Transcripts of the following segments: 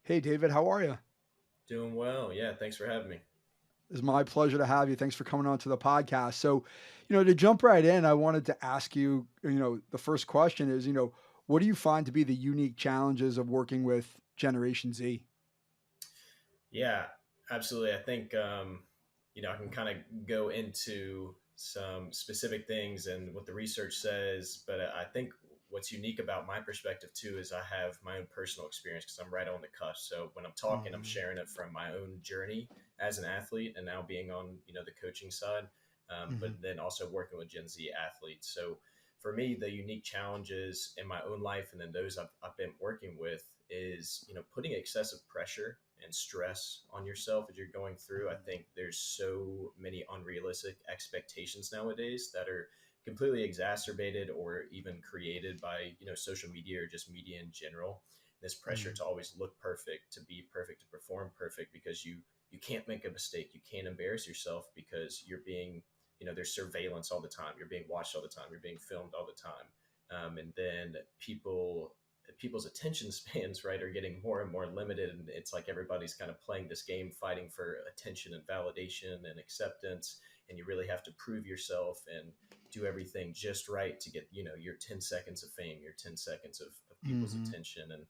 Hey, David, how are you? Doing well. Yeah, thanks for having me. It's my pleasure to have you. Thanks for coming on to the podcast. So, to jump right in, I wanted to ask you, the first question is, what do you find to be the unique challenges of working with Generation Z? Yeah, absolutely. I think I can kind of go into some specific things and what the research says, but I think what's unique about my perspective too is I have my own personal experience because I'm right on the cusp. So when I'm talking, I'm Mhm, sharing it from my own journey as an athlete and now being on the coaching side, but mhm, then also working with Gen Z athletes. So for me, the unique challenges in my own life and then those I've been working with is putting excessive pressure and stress on yourself as you're going through. I mhm, think there's so many unrealistic expectations nowadays that are completely exacerbated or even created by social media or just media in general. This pressure mhm, to always look perfect, to be perfect, to perform perfect because you can't make a mistake, you can't embarrass yourself because you're being there's surveillance all the time, you're being watched all the time, you're being filmed all the time. And then people's attention spans, right, are getting more and more limited, and it's like everybody's kind of playing this game fighting for attention and validation and acceptance, and you really have to prove yourself and do everything just right to get your 10 seconds of fame, your 10 seconds of people's mhm, attention and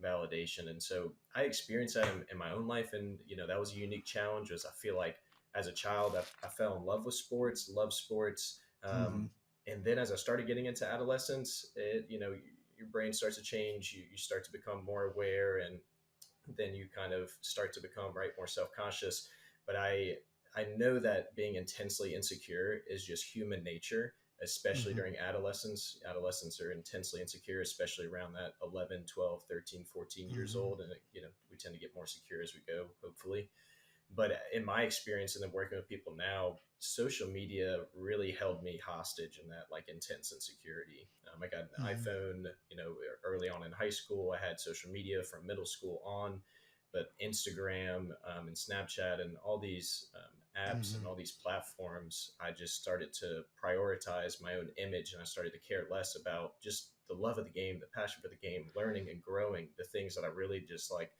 validation. And so I experienced that in my own life, and that was a unique challenge. Was I feel like as a child I fell in love with sports, love sports, mhm, and then as I started getting into adolescence, your brain starts to change. You start to become more aware, and then you kind of start to become right more self-conscious. But I know that being intensely insecure is just human nature, especially mhm, during adolescence. Adolescents are intensely insecure, especially around that 11, 12, 13, 14 years mhm, old. And we tend to get more secure as we go, hopefully. But in my experience and then working with people now, social media really held me hostage in that like intense insecurity. I got an mhm, iPhone, early on in high school. I had social media from middle school on, but Instagram and Snapchat and all these apps and mhm, all these platforms, I just started to prioritize my own image and I started to care less about just the love of the game, the passion for the game, learning and growing, the things that I really just like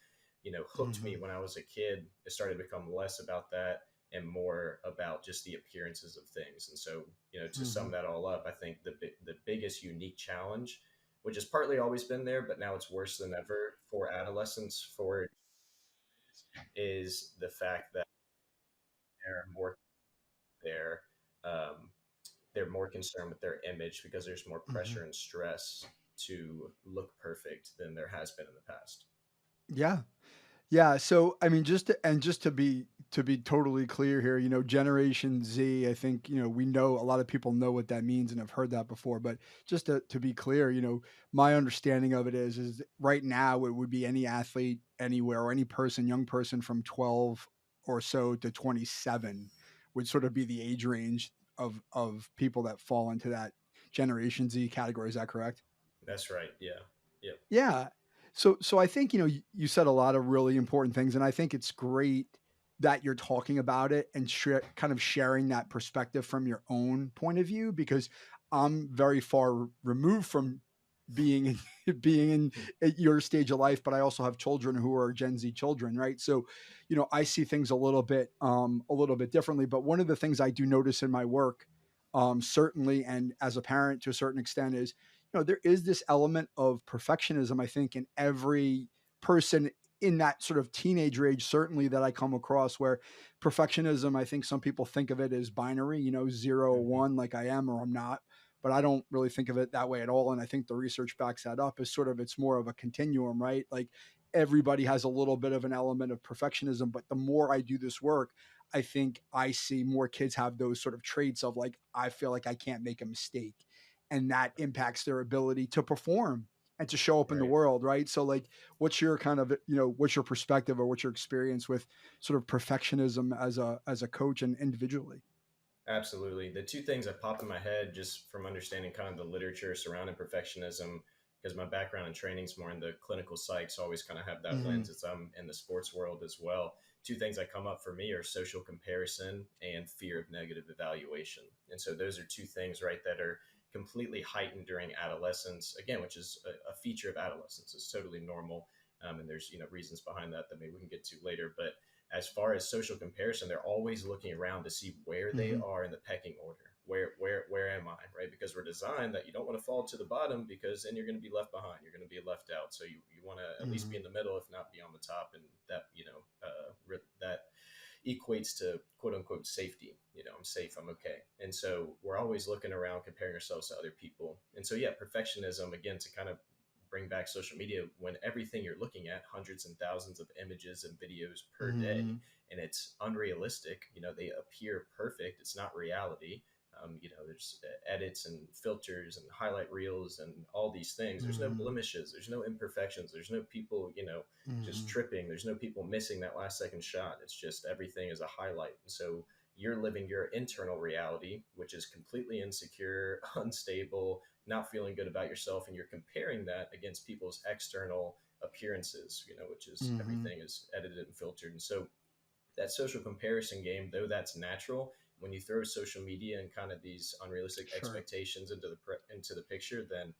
hooked me mhm, when I was a kid. It started to become less about that and more about just the appearances of things. And so, to sum mhm. that all up, I think the biggest unique challenge, which has partly always been there, but now it's worse than ever for adolescents, for is the fact that they're more they're um, they're more concerned with their image because there's more Mhm. pressure and stress to look perfect than there has been in the past. Yeah. Yeah, so I mean, just to be totally clear here, Generation Z, I think, we know a lot of people know what that means and have heard that before. But just to be clear, my understanding of it is right now it would be any athlete anywhere or any person, young person from 12 or so to 27 would sort of be the age range of people that fall into that Generation Z category. Is that correct? That's right. Yeah. Yep. Yeah. So I think, you said a lot of really important things, and I think it's great that you're talking about it and kind of sharing that perspective from your own point of view because I'm very far removed from being being in at your stage of life, but I also have children who are Gen Z children, right? So, I see things a little bit differently. But one of the things I do notice in my work, certainly, and as a parent to a certain extent, is there is this element of perfectionism, I think, in every person in that sort of teenager age, certainly that I come across where perfectionism, I think some people think of it as binary, zero, Hmm. one, like I am or I'm not. But I don't really think of it that way at all. And I think the research backs that up as sort of it's more of a continuum, right? Like everybody has a little bit of an element of perfectionism. But the more I do this work, I think I see more kids have those sort of traits of like, I feel like I can't make a mistake and that impacts their ability to perform and to show up in the Right. world, right? So like what's your kind of, what's your perspective or what's your experience with sort of perfectionism as a coach and individually? Absolutely. The two things that pop in my head just from understanding kind of the literature surrounding perfectionism, because my background and training is more in the clinical psych, so I always kind of have that Mhm, lens as I'm in the sports world as well. Two things that come up for me are social comparison and fear of negative evaluation. And so those are two things, right, that are completely heightened during adolescence, again, which is a feature of adolescence. It's totally normal. And there's reasons behind that that maybe we can get to later. But as far as social comparison, they're always looking around to see where they Hmm. are in the pecking order. Where am I, right? Because we're designed that you don't want to fall to the bottom, because then you're going to be left behind. You're going to be left out. So you want to at least be Hmm. in the middle, if not be on the top, and that that equates to quote unquote safety. I'm safe, I'm okay. And so we're always looking around, comparing ourselves to other people. And so, yeah, perfectionism, again, to kind of bring back social media, when everything you're looking at, hundreds and thousands of images and videos per day, Hmm. and it's unrealistic, they appear perfect. It's not reality. There's edits and filters and highlight reels and all these things. There's no Hmm. blemishes. There's no imperfections. There's no people, just Hmm. tripping. There's no people missing that last second shot. It's just everything is a highlight. And so you're living your internal reality, which is completely insecure, unstable, not feeling good about yourself. And you're comparing that against people's external appearances, which is Hmm. everything is edited and filtered. And so that social comparison game, though that's natural, when you throw social media and kind of these unrealistic Sure. expectations into the picture, then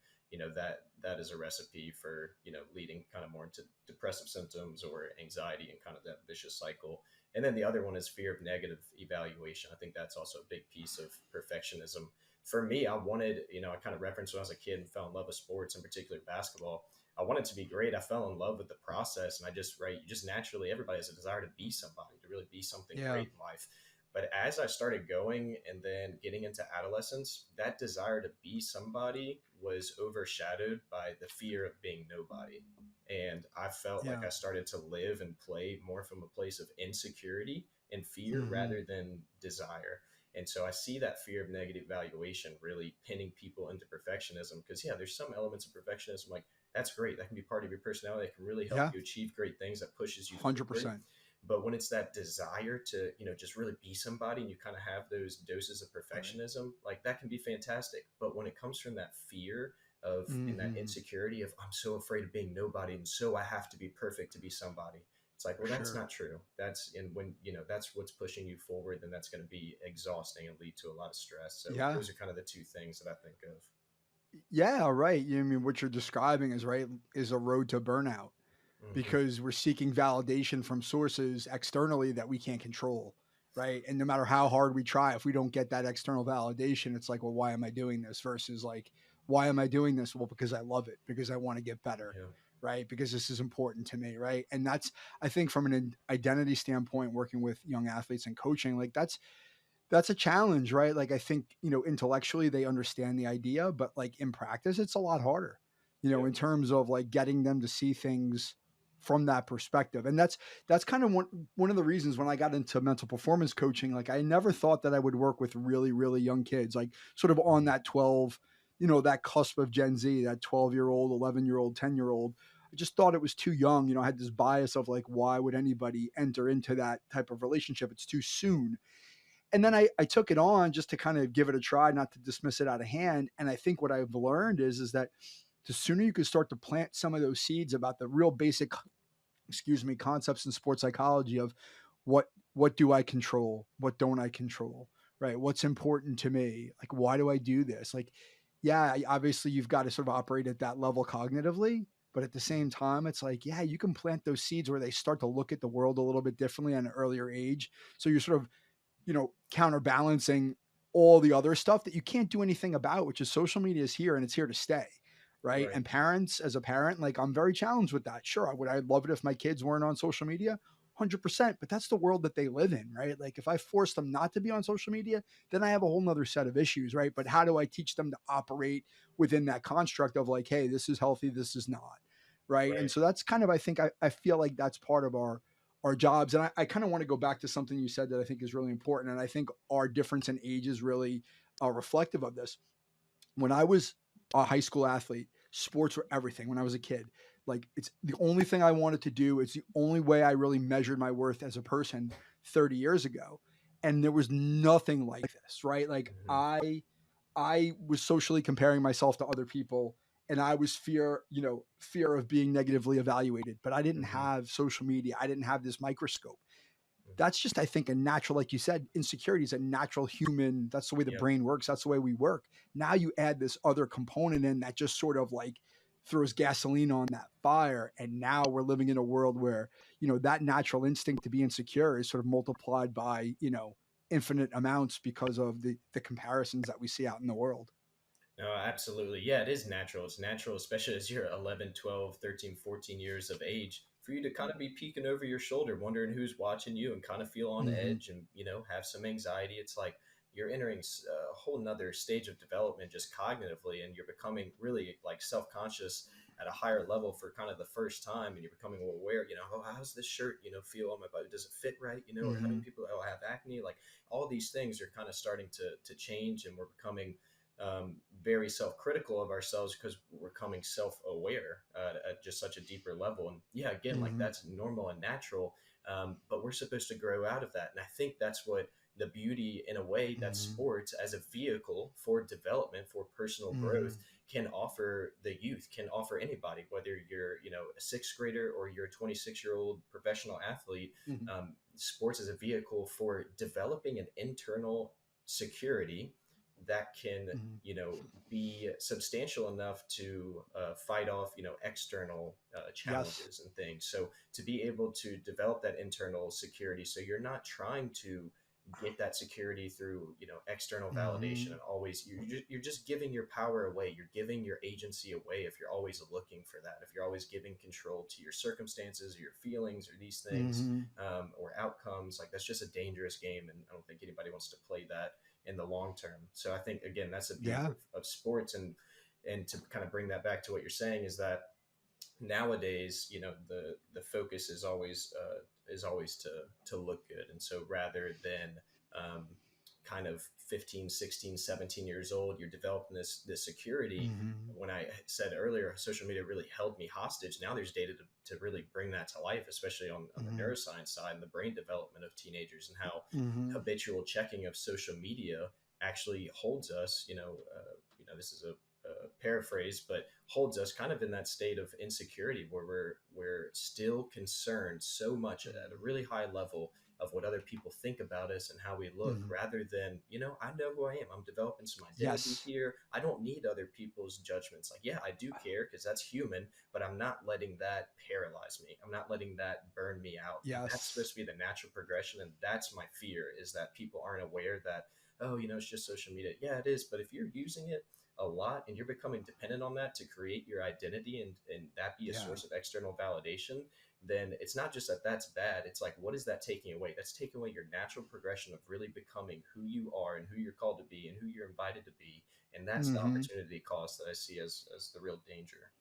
that is a recipe for leading kind of more into depressive symptoms or anxiety and kind of that vicious cycle. And then the other one is fear of negative evaluation. I think that's also a big piece of perfectionism. For me, I wanted, I kind of referenced when I was a kid and fell in love with sports, in particular basketball. I wanted to be great. I fell in love with the process, and I just right, you just naturally, everybody has a desire to be somebody, to really be something Yeah. great in life. But as I started going and then getting into adolescence, that desire to be somebody was overshadowed by the fear of being nobody. And I felt like Yeah. I started to live and play more from a place of insecurity and fear Hmm. rather than desire. And so I see that fear of negative evaluation really pinning people into perfectionism, because, yeah, there's some elements of perfectionism, like that's great. That can be part of your personality. That can really help Yeah. you achieve great things. That pushes you forward. 100%. But when it's that desire to, just really be somebody, and you kind of have those doses of Right. perfectionism, like that can be fantastic. But when it comes from that fear of and that Hmm. insecurity of I'm so afraid of being nobody, and so I have to be perfect to be somebody. It's like, well, that's Sure. not true. And when that's what's pushing you forward, then that's going to be exhausting and lead to a lot of stress. So Yeah. those are kind of the two things that I think of. Yeah. Right. I mean, what you're describing is right, is a road to burnout, Hmm. because we're seeking validation from sources externally that we can't control. Right. And no matter how hard we try, if we don't get that external validation, it's like, well, why am I doing this? Versus like, why am I doing this? Well, because I love it, because I want to get better. Yeah. Right. Because this is important to me. Right. And that's, I think, from an identity standpoint, working with young athletes and coaching, like that's a challenge, right? Like I think, intellectually they understand the idea, but like in practice, it's a lot harder, Yeah. in terms of like getting them to see things from that perspective. And that's kind of one of the reasons when I got into mental performance coaching, like I never thought that I would work with really, really young kids, like sort of on Hmm. that 12, that cusp of Gen Z, that 12-year-old, 11-year-old, 10-year-old. I just thought it was too young. I had this bias of like, why would anybody enter into that type of relationship? It's too soon. And then I took it on just to kind of give it a try, not to dismiss it out of hand. And I think what I've learned is that the sooner you can start to plant some of those seeds about the real basic, excuse me, concepts in sports psychology of what do I control, what don't I control, right? What's important to me, like why do I do this? Like, yeah, obviously you've got to sort of operate at that level cognitively, but at the same time, it's like, yeah, you can plant those seeds where they start to look at the world a little bit differently at an earlier age. So you're sort of counterbalancing all the other stuff that you can't do anything about, which is social media is here and it's here to stay. Right. Right. And parents, as a parent, like I'm very challenged with that. Sure. I love it if my kids weren't on social media? 100%. But that's the world that they live in. Right. Like if I force them not to be on social media, then I have a whole nother set of issues. Right. But how do I teach them to operate within that construct of like, hey, this is healthy, this is not. Right. And Right. so that's kind of, I think, I feel like that's part of our jobs. And I kind of want to go back to something you said that I think is really important. And I think our difference in age is really reflective of this. When I was a high school athlete, sports were everything when I was a kid. Like it's the only thing I wanted to do. It's the only way I really measured my worth as a person 30 years ago. And there was nothing like this, right? Like Hmm. I was socially comparing myself to other people, and I was fear of being negatively evaluated, but I didn't Hmm. have social media. I didn't have this microscope. That's just, I think, a natural, like you said, insecurity is a natural human. That's the way the Yep. brain works. That's the way we work. Now you add this other component in that just sort of like throws gasoline on that fire. And now we're living in a world where, that natural instinct to be insecure is sort of multiplied by, infinite amounts because of the comparisons that we see out in the world. No, absolutely. Yeah, it is natural. It's natural, especially as you're 11, 12, 13, 14 years of age, for you to kind of be peeking over your shoulder, wondering who's watching you and kind of feel on Mm-hmm. edge and, have some anxiety. It's like you're entering a whole nother stage of development just cognitively, and you're becoming really like self conscious at a higher level for kind of the first time. And you're becoming aware, oh, how's this shirt, feel on my body? Does it fit right? Or how do Mm-hmm. people, oh, I have acne? Like all these things are kind of starting to change, and we're becoming very self-critical of ourselves because we're becoming self-aware at just such a deeper level. And yeah, again, like Mm-hmm. that's normal and natural, but we're supposed to grow out of that. And I think that's what the beauty, in a way, that Mm-hmm. sports as a vehicle for development, for personal growth, Mm-hmm. can offer the youth, can offer anybody, whether you're a sixth grader or you're a 26-year-old professional athlete. Mm-hmm. Sports is a vehicle for developing an internal security that can Mm-hmm. be substantial enough to fight off external Yes. challenges and things. So to be able to develop that internal security, so you're not trying to get that security through external validation, Mm-hmm. and always you're just giving your power away, you're giving your agency away if you're always looking for that, if you're always giving control to your circumstances or your feelings or these things, Mm-hmm. or outcomes. Like that's just a dangerous game, and I don't think anybody wants to play that in the long term. So I think again that's the beauty Yeah. of sports. And to kind of bring that back to what you're saying is that nowadays, the focus is always to look good. And so rather than um, kind of 15, 16, 17 years old, you're developing this security. Mm-hmm. When I said earlier, social media really held me hostage. Now there's data to really bring that to life, especially on the Mm-hmm. neuroscience side and the brain development of teenagers, and how Mm-hmm. habitual checking of social media actually holds us, this is a paraphrase, but holds us kind of in that state of insecurity where we're still concerned so much at a really high level of what other people think about us and how we look, Mm-hmm. rather than I know who I am, I'm developing some identity Yes. here, I don't need other people's judgments. Like, yeah, I do care because that's human, but I'm not letting that paralyze me, I'm not letting that burn me out. And that's Yes. supposed to be the natural progression. And that's my fear, is that people aren't aware that, oh, it's just social media. Yeah, it is, but if you're using it a lot and you're becoming dependent on that to create your identity, and that be a Yeah. source of external validation, then it's not just that that's bad. It's like, what is that taking away? That's taking away your natural progression of really becoming who you are and who you're called to be and who you're invited to be. And that's the Mm-hmm. opportunity cost that I see as the real danger.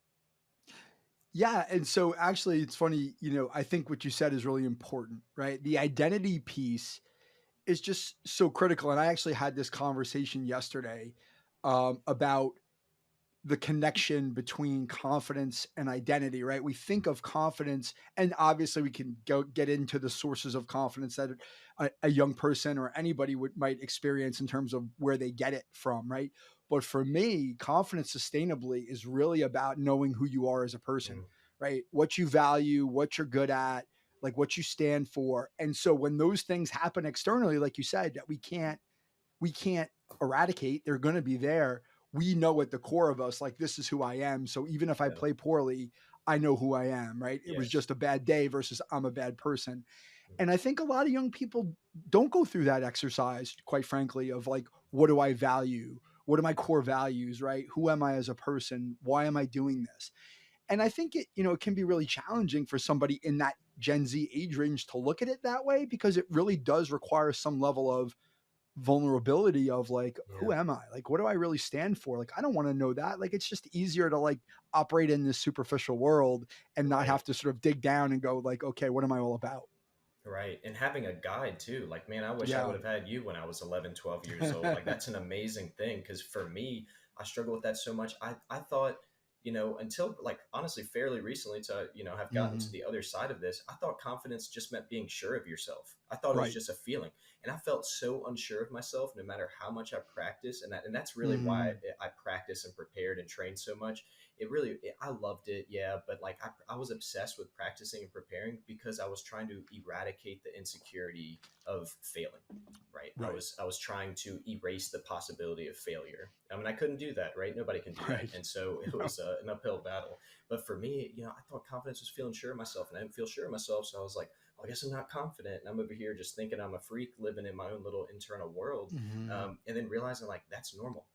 Yeah, and so actually it's funny, I think what you said is really important, right? The identity piece is just so critical, and I actually had this conversation yesterday, about the connection between confidence and identity, right? We think of confidence, and obviously we can go get into the sources of confidence that a young person or anybody might experience in terms of where they get it from, right? But for me, confidence sustainably is really about knowing who you are as a person, Mm, right? What you value, what you're good at, like what you stand for. And so when those things happen externally, like you said, that we can't eradicate, they're going to be there. We know at the core of us, like, this is who I am. So even if I yeah. play poorly, I know who I am, right? It was Yes. just a bad day versus I'm a bad person. Mm, And I think a lot of young people don't go through that exercise, quite frankly, of like, what do I value? What are my core values, right? Who am I as a person? Why am I doing this? And I think it can be really challenging for somebody in that Gen Z age range to look at it that way, because it really does require some level of vulnerability of like, who yeah. am I? Like, what do I really stand for? Like, I don't want to know that. Like, it's just easier to like operate in this superficial world and not Right. have to sort of dig down and go like, okay, what am I all about? Right. And having a guide too. Like, man, I wish I Yeah. would have had you when I was 11, 12 years old. Like, that's an amazing thing. Cause for me, I struggle with that so much. I thought, until like honestly, fairly recently to, have gotten to Hmm. the other side of this, I thought confidence just meant being sure of yourself. I thought it was Right. just a feeling. And I felt so unsure of myself no matter how much I practiced. And that's really why Hmm. I practiced and prepared and trained so much. I loved it, yeah, but like I was obsessed with practicing and preparing because I was trying to eradicate the insecurity of failing, right? i Right. was i was trying to erase the possibility of failure. I mean, I couldn't do that, right? Nobody can do that. Right. And so it No. was an uphill battle. But for me, I thought confidence was feeling sure of myself, and I didn't feel sure of myself. So I was like, well, I guess I'm not confident. And I'm over here just thinking I'm a freak living in my own little internal world. Mhm. And then realizing like that's normal.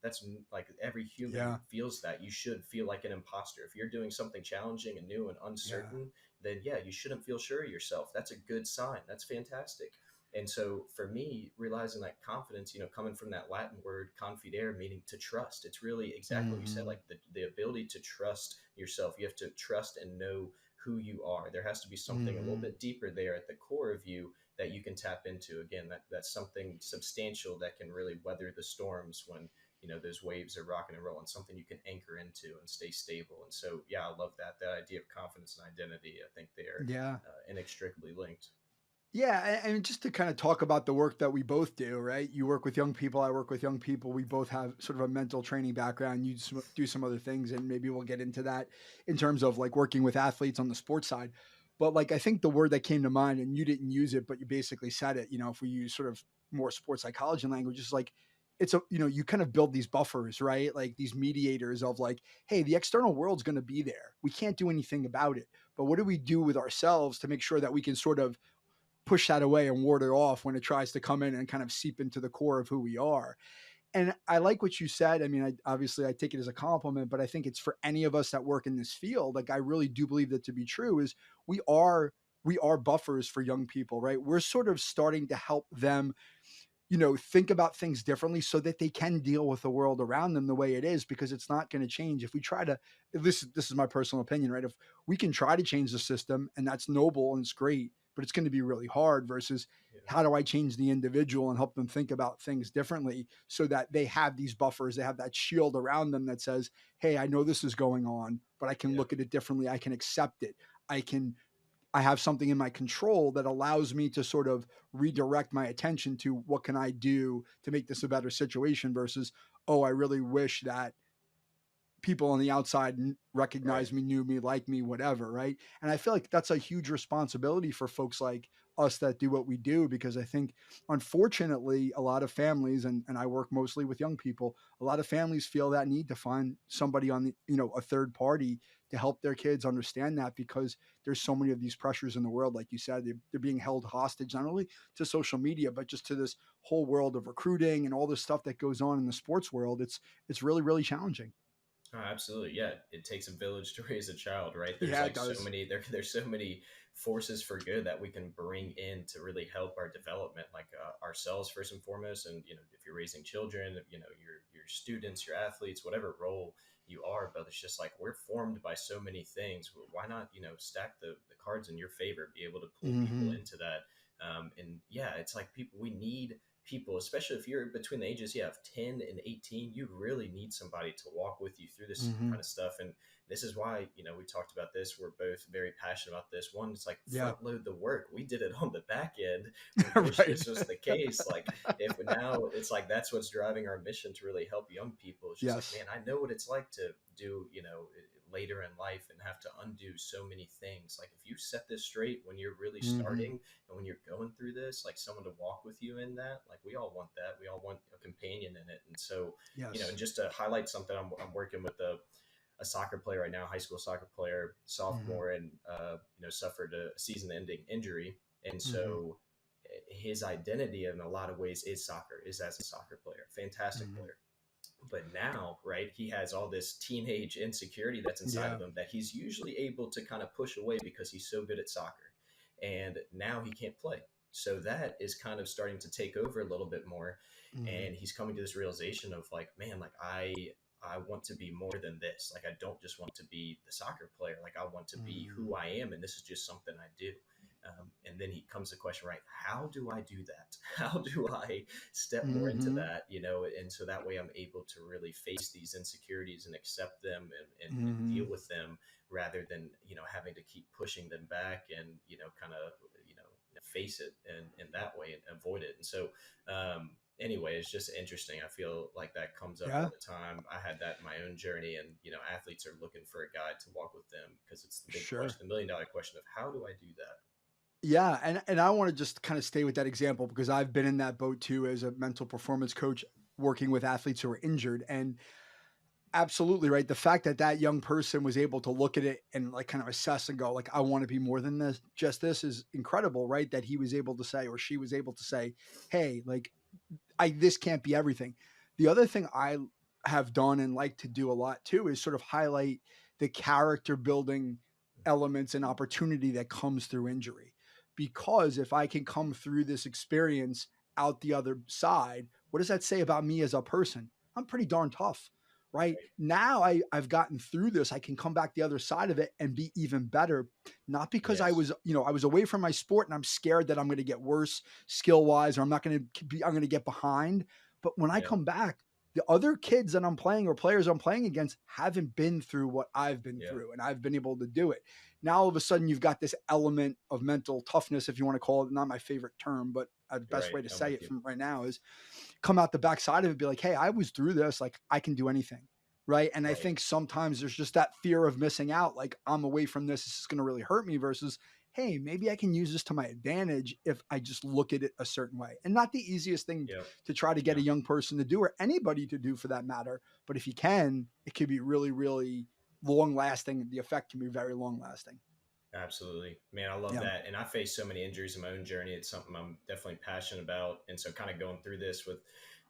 Like every human Yeah. feels that. You should feel like an imposter. If you're doing something challenging and new and Yeah. uncertain, then yeah, you shouldn't feel sure of yourself. That's a good sign. That's fantastic. And so for me, realizing that confidence, coming from that Latin word confidere, meaning to trust, it's really exactly what you said, Mhm. like the ability to trust yourself. You have to trust and know who you are. There has to be something a little Mhm. bit deeper there at the core of you that you can tap into. Again, that's something substantial that can really weather the storms when, those waves are rocking and rolling, something you can anchor into and stay stable. And so, yeah, I love that idea of confidence and identity. I think they are Yeah. inextricably linked. Yeah, and just to kind of talk about the work that we both do, right? You work with young people, I work with young people. We both have sort of a mental training background. You do some other things, and maybe we'll get into that in terms of like working with athletes on the sports side. But like, I think the word that came to mind, and you didn't use it, but you basically said it. If we use sort of more sports psychology language, is like it's you kind of build these buffers, right? Like these mediators of like, hey, the external world's going to be there. We can't do anything about it, but what do we do with ourselves to make sure that we can sort of push that away and ward it off when it tries to come in and kind of seep into the core of who we are. And I like what you said. I mean, obviously I take it as a compliment, but I think it's for any of us that work in this field. Like I really do believe that to be true is we are we are buffers for young people, right? We're sort of starting to help them think about things differently so that they can deal with the world around them the way it is because it's not going to change if we try to this is my personal opinion, right? If we can try to change the system and that's noble and it's great, but it's going to be really hard versus Yeah. how do I change the individual and help them think about things differently so that they have these buffers, they have that shield around them that says, "Hey, I know this is going on, but I can Yeah. look at it differently. I can accept it. I can I have something in my control that allows me to sort of redirect my attention to what can I do to make this a better situation versus, oh, I really wish that people on the outside Right. recognize me, knew me, like me, whatever, right? And I feel like that's a huge responsibility for folks like us that do what we do because I think unfortunately a lot of families and I work mostly with young people, a lot of families feel that need to find somebody on the, a third party to help their kids understand that because there's so many of these pressures in the world, like you said, they're being held hostage not only to social media but just to this whole world of recruiting and all this stuff that goes on in the sports world. It's really really challenging. Oh, absolutely. Yeah. It takes a village to raise a child, right? There's Yeah, it like so does. many there's so many forces for good that we can bring in to really help our development, like ourselves first and foremost. And if you're raising children, your students, your athletes, whatever role you are, but it's just like we're formed by so many things. Well, why not, stack the cards in your favor, be able to pull people Mhm. into that. And yeah, it's like we need people, especially if you're between the ages, yeah, of 10 and 18, you really need somebody to walk with you through this kind Mhm. of stuff. And this is why, we talked about this. We're both very passionate about this. One, it's like Yeah. front load the work. We did it on the back end. We wish Right. this was the case. Like if now it's like that's what's driving our mission to really help young people. It's just like, Yes. man, I know what it's like to do, later in life and have to undo so many things. Like if you set this straight when you're really Mhm. starting, and when you're going through this, like someone to walk with you in that, like we all want that. We all want a companion in it. And so, and Yes. just to highlight something, I'm working with a soccer player right now, high school soccer player, Mhm. sophomore, and suffered a season-ending injury, and Mhm. so his identity in a lot of ways is soccer, is as a soccer player, fantastic Mhm. player. But now, right, he has all this teenage insecurity that's inside Yeah. of him that he's usually able to kind of push away because he's so good at soccer. And now he can't play. So that is kind of starting to take over a little bit more. Mhm. And he's coming to this realization of like, man, like I want to be more than this. Like I don't just want to be the soccer player. Like I want to be Mhm. who I am, and this is just something I do. And then he comes to the question, right? How do I do that? How do I step more into Mhm. that, and so that way I'm able to really face these insecurities and accept them and deal Mhm. with them rather than, having to keep pushing them back and, kind of, face it and in that way and avoid it. And so, anyway, it's just interesting. I feel like that comes up Yeah. all the time. I had that in my own journey, and athletes are looking for a guide to walk with them because it's the big question, Sure. the $1 million question of how do I do that? Yeah, and I want to just kind of stay with that example because I've been in that boat too as a mental performance coach. working with athletes who are injured. And absolutely right. The fact that that young person was able to look at it and like kind of assess and go like, I want to be more than this, just this is incredible, right? That he was able to say, or she was able to say, hey, like I this can't be everything. The other thing I have done and like to do a lot too is sort of highlight the character building elements and opportunity that comes through injury. Because if I can come through this experience out the other side, what does that say about me as a person? I'm pretty darn tough, right? Right. Now I've gotten through this. I can come back the other side of it and be even better. Not because I Yes. was, I was away from my sport and I'm scared that I'm going to get worse skill wise, or I'm going to get behind. But when I Yeah. come back, the other kids that I'm playing or players I'm playing against haven't been through what I've been Yeah. through, and I've been able to do it. Now all of a sudden you've got this element of mental toughness, if you want to call it, not my favorite term, but the best Right. way to I'm say with it you. from right now is come out the backside of it, be like, hey, I was through this. Like I can do anything. Right. And I Right. think sometimes there's just that fear of missing out. Like I'm away from this. This is going to really hurt me versus, hey, maybe I can use this to my advantage if I just look at it a certain way. And not the easiest thing Yeah. to try to get No. a young person to do or anybody to do for that matter. But if you can, it could be really, really long lasting. The effect can be very long lasting. Absolutely. Man, I love Yeah. that. And I face so many injuries in my own journey. It's something I'm definitely passionate about. And so kind of going through this with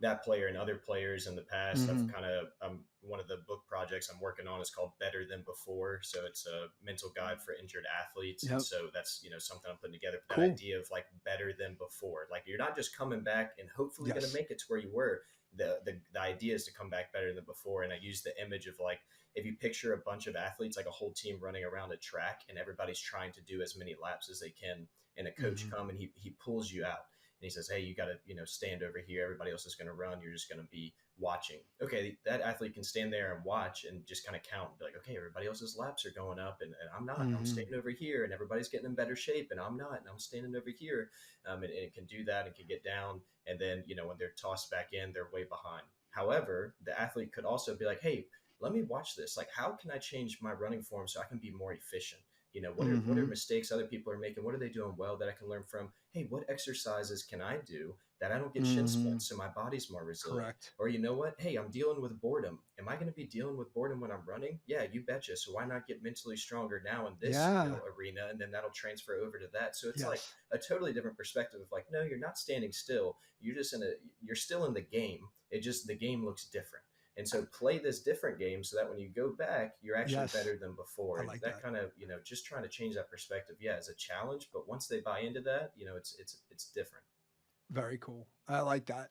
that player and other players in the past, Mm-hmm. one of the book projects I'm working on is called Better Than Before. So it's a mental guide for injured athletes. And Yep. so that's, something I'm putting together, but that Cool. idea of like better than before. Like you're not just coming back and hopefully going to Yes. make it to where you were. The idea is to come back better than before. And I use the image of like, if you picture a bunch of athletes, like a whole team running around a track, and everybody's trying to do as many laps as they can, and a coach Mm-hmm. come and he pulls you out and he says, hey, you got to stand over here, everybody else is going to run, you're just going to be watching. Okay, that athlete can stand there and watch and just kind of count and be like, okay, everybody else's laps are going up, and I'm not, and I'm Mm-hmm. standing over here, and everybody's getting in better shape and I'm not, and I'm standing over here. And it can do that and can get down, and then when they're tossed back in, they're way behind. However, the athlete could also be like, hey, let me watch this. Like, how can I change my running form so I can be more efficient? What are Mm-hmm. mistakes other people are making? What are they doing well that I can learn from? Hey, what exercises can I do that I don't get shin Mm-hmm. splints so my body's more resilient? Correct. Or you know what? Hey, I'm dealing with boredom. Am I going to be dealing with boredom when I'm running? Yeah, you betcha. So why not get mentally stronger now in this Yeah. arena, and then that'll transfer over to that. So it's like Yes. a totally different perspective of like, no, you're not standing still. You're still in the game. It just the game looks different. And so play this different game so that when you go back, you're actually Yes. better than before. I And like that that. kind of, just trying to change that perspective, yeah, is a challenge. But once they buy into that, it's different. Very cool. I like that.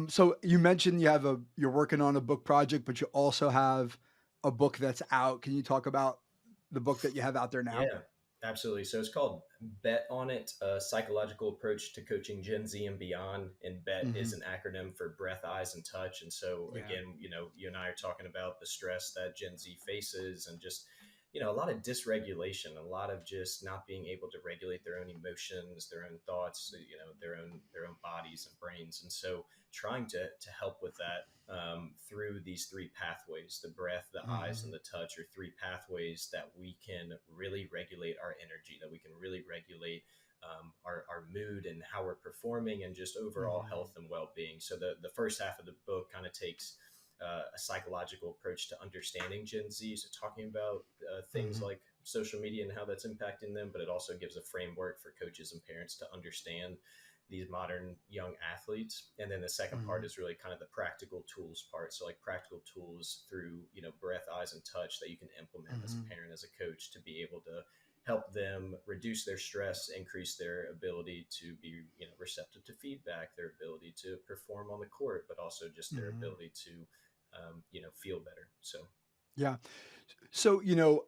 So you mentioned you're working on a book project, but you also have a book that's out. Can you talk about the book that you have out there now? Yeah, absolutely. So it's called Bet on It, a psychological approach to coaching Gen Z and beyond. And BET is Hmm. an acronym for breath, eyes, and touch. And so, Yeah. again, you and I are talking about the stress that Gen Z faces and just, a lot of dysregulation, a lot of just not being able to regulate their own emotions, their own thoughts, their own bodies and brains. And so, trying to help with that through these three pathways: the breath, the eyes, and Hmm. the touch are three pathways that we can really regulate our energy, that we can really regulate our mood and how we're performing and just overall Hmm. health and well-being. So the first half of the book kind of takes a psychological approach to understanding Gen Z, so talking about things Hmm. like social media and how that's impacting them, but it also gives a framework for coaches and parents to understand these modern young athletes. And then the second part Hmm. is really kind of the practical tools part. So like practical tools through, breath, eyes, and touch that you can implement as Hmm. a parent, as a coach, to be able to help them reduce their stress, increase their ability to be, receptive to feedback, their ability to perform on the court, but also just their Hmm. ability to, feel better. So, Yeah. So,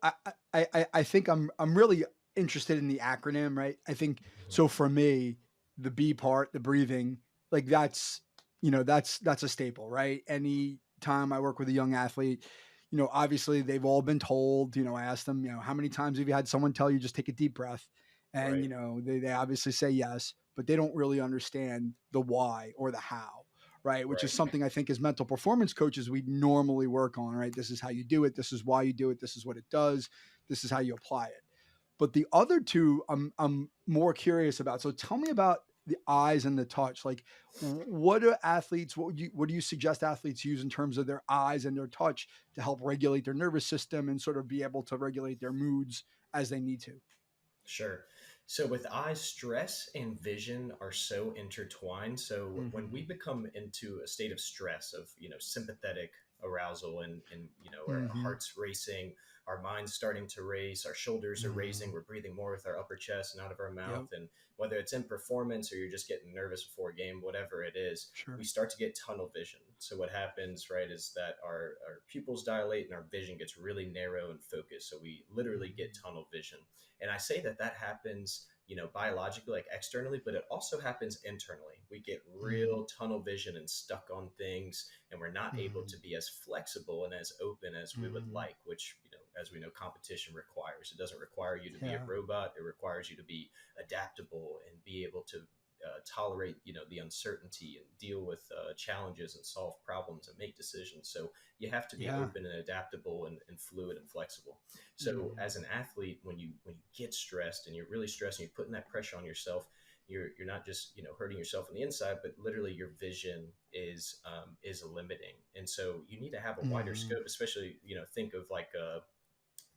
I think I'm really interested in the acronym, right? I think mhm. so for me, the B part, the breathing, like that's a staple, right? Any time I work with a young athlete, obviously they've all been told, I ask them, how many times have you had someone tell you just take a deep breath? And, Right, they obviously say yes, but they don't really understand the why or the how, right? Which is right. something I think as mental performance coaches we normally work on, right? This is how you do it. This is why you do it. This is what it does. This is how you apply it. But the other two, I'm more curious about. So tell me about the eyes and the touch. Like, what do athletes? What do you suggest athletes use in terms of their eyes and their touch to help regulate their nervous system and sort of be able to regulate their moods as they need to? Sure. So with eyes, stress and vision are so intertwined. So when we Hmm. become into a state of stress, of sympathetic arousal, and our Hmm. hearts racing, our minds starting to race, our shoulders are raising, Hmm. we're breathing more with our upper chest and out of our mouth, Yep. and whether it's in performance or you're just getting nervous before a game, whatever it is, we Sure. start to get tunnel vision. So what happens, right, is that our pupils dilate and our vision gets really narrow and focused. So we literally get Hmm. tunnel vision. And I say that that happens, biologically, like externally, but it also happens internally. We get Hmm. real tunnel vision and stuck on things, and we're not able to Hmm. be as flexible and as open as we would Hmm. like, which, as we know, competition requires. It doesn't require you to be a Yeah. robot. It requires you to be adaptable and be able to tolerate, the uncertainty and deal with challenges and solve problems and make decisions. So you have to be Yeah. open and adaptable and fluid and flexible. So Hmm. as an athlete, when you get stressed and you're really stressed and you're putting that pressure on yourself, you're not just hurting yourself on the inside, but literally your vision is limiting. And so you need to have a wider Hmm. scope, especially think of like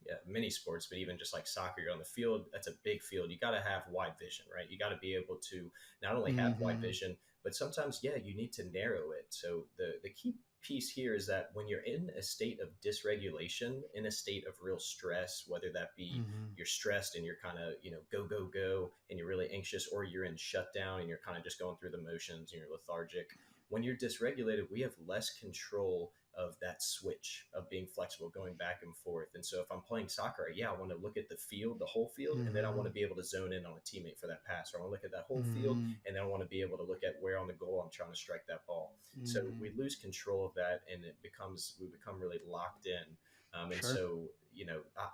yeah, many sports, but even just like soccer, you're on the field. That's a big field. You got to have wide vision, right? You got to be able to not only have wide Hmm. vision, but sometimes, yeah, you need to narrow it. So the key piece here is that when you're in a state of dysregulation, in a state of real stress, whether that be Hmm. you're stressed and you're kind of go go go and you're really anxious, or you're in shutdown and you're kind of just going through the motions and you're lethargic. When you're dysregulated, we have less control of that switch of being flexible, going back and forth. And so if I'm playing soccer, yeah, I want to look at the field, the whole field, and then I want to Hmm. be able to zone in on a teammate for that pass. Or I want to look at that whole field, Hmm. and then I want to be able to look at where on the goal I'm trying to strike that ball. So Hmm. we lose control of that, and we become really locked in. And Sure. so,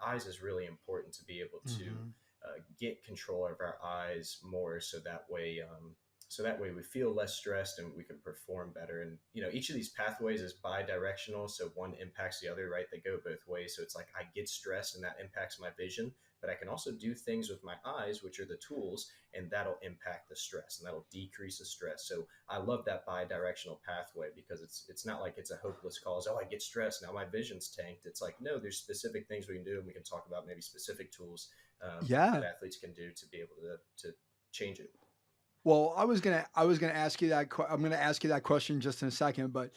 eyes is really important to be able to Hmm. get control of our eyes more, so that way we feel less stressed and we can perform better. And each of these pathways is bi-directional, so one impacts the other, right? They go both ways. So it's like I get stressed and that impacts my vision, but I can also do things with my eyes, which are the tools, and that'll impact the stress and that'll decrease the stress. So I love that bi-directional pathway, because it's not like it's a hopeless cause. Oh, I get stressed, now my vision's tanked. It's like, no, there's specific things we can do, and we can talk about maybe specific tools that Yeah. athletes can do to be able to change it. Well, I was gonna ask you that. I'm gonna ask you that question just in a second, but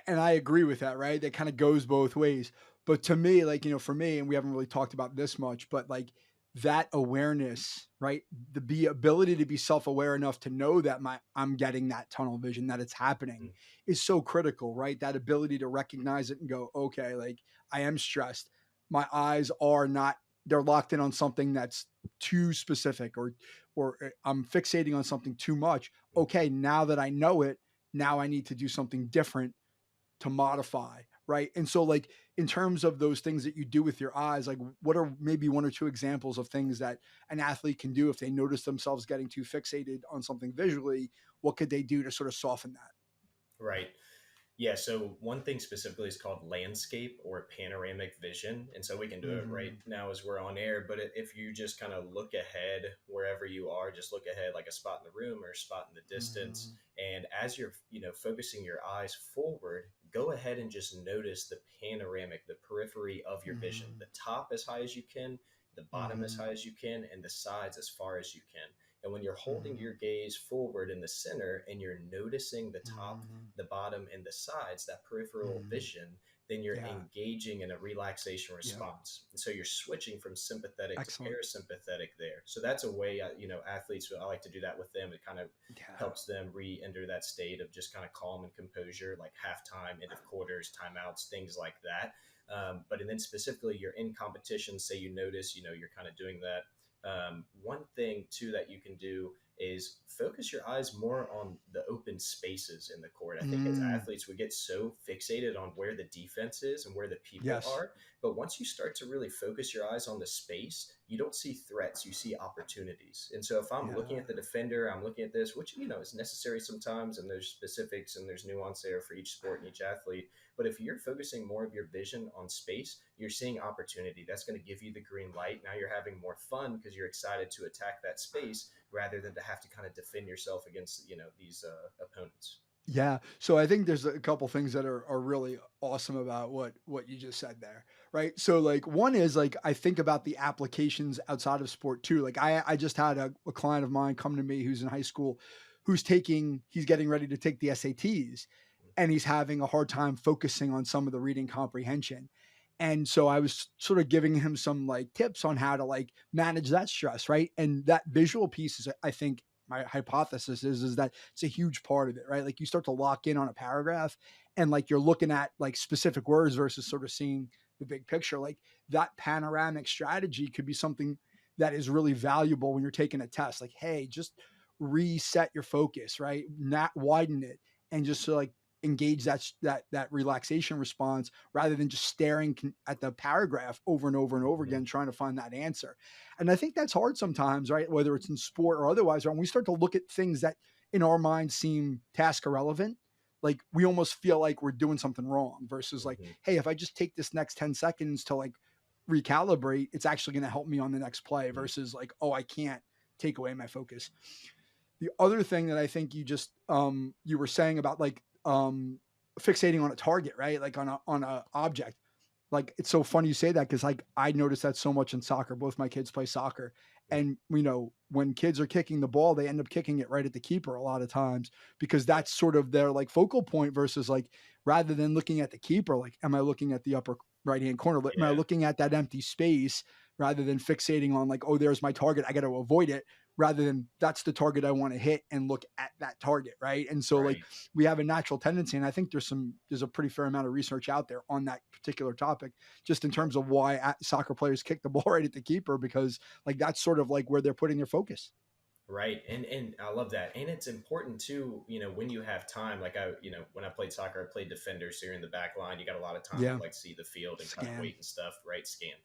and I agree with that. Right, that kind of goes both ways. But to me, like for me, and we haven't really talked about this much, but like that awareness, right, the ability to be self aware enough to know that I'm getting that tunnel vision, that it's happening, Mm, is so critical. Right, that ability to recognize it and go, okay, like I am stressed. My eyes are not. They're locked in on something that's too specific, or I'm fixating on something too much. mm. Okay, now that I know it, now I need to do something different to modify, right? And so, like, in terms of those things that you do with your eyes, like, what are maybe one or two examples of things that an athlete can do if they notice themselves getting too fixated on something visually? What could they do to sort of soften that? Right. Yeah, so one thing specifically is called landscape or panoramic vision. And so we can do it right Hmm. now as we're on air. But if you just kind of look ahead wherever you are, just look ahead like a spot in the room or a spot in the distance. Hmm. And as you're, focusing your eyes forward, go ahead and just notice the panoramic, the periphery of your vision, Hmm. the top as high as you can, the bottom as Hmm. high as you can, and the sides as far as you can. And when you're holding Hmm. your gaze forward in the center and you're noticing the top, Hmm. the bottom, and the sides, that peripheral Hmm. vision, then you're Yeah. engaging in a relaxation Yeah. response. And so you're switching from sympathetic to Excellent. parasympathetic there. So that's a way, athletes, I like to do that with them. It kind of Yeah. helps them re enter that state of just kind of calm and composure, like halftime, end of quarters, timeouts, things like that. But and then specifically, you're in competition. Say you notice, you're kind of doing that. One thing too that you can do is focus your eyes more on the open spaces in the court. I think as Mm. athletes, we get so fixated on where the defense is and where the people Yes. are. But once you start to really focus your eyes on the space, you don't see threats, you see opportunities. And so if I'm looking Yeah. at the defender, I'm looking at this, which, is necessary sometimes, and there's specifics and there's nuance there for each sport and each athlete. But if you're focusing more of your vision on space, you're seeing opportunity. That's going to give you the green light. Now you're having more fun because you're excited to attack that space rather than to have to kind of defend yourself against, these opponents. Yeah. So I think there's a couple things that are really awesome about what you just said there, right? So like one is like I think about the applications outside of sport too. Like I just had a client of mine come to me who's in high school, he's getting ready to take the SATs, and he's having a hard time focusing on some of the reading comprehension. And so I was sort of giving him some like tips on how to like manage that stress, right? And that visual piece is, I think, my hypothesis is that it's a huge part of it, right? Like you start to lock in on a paragraph and like you're looking at like specific words versus sort of seeing the big picture. Like that panoramic strategy could be something that is really valuable when you're taking a test. Like, hey, just reset your focus, right? Not widen it and just so like engage that relaxation response rather than just staring at the paragraph over and over and over Mm-hmm. again trying to find that answer. And I think that's hard sometimes, right? Whether it's in sport or otherwise, right? When we start to look at things that in our mind seem task irrelevant, like we almost feel like we're doing something wrong versus like, Mm-hmm. hey, if I just take this next 10 seconds to like recalibrate, it's actually going to help me on the next play Mm-hmm. versus like, oh, I can't take away my focus. The other thing that I think you were saying about like fixating on a target, right? Like on a object. Like it's so funny you say that because like I noticed that so much in soccer. Both my kids play soccer, and when kids are kicking the ball, they end up kicking it right at the keeper a lot of times because Yep. that's sort of their like focal point versus like rather than looking at the keeper, like am I looking at the upper right hand corner? Am I Yeah. looking at that empty space rather than fixating on like, oh, there's my target, I got to avoid it, rather than that's the target I want to hit and look at that target, right? And so like Right. we have a natural tendency, and I think there's a pretty fair amount of research out there on that particular topic, just in Yep. terms of why soccer players kick the ball right at the keeper because like that's sort of like where they're putting their focus. Right. And I love that. And it's important too, when you have time, like when I played soccer, I played defender. So you're in the back line, you got a lot of time to Yeah, like see the field and kind of scan. wait and stuff, right? Scan.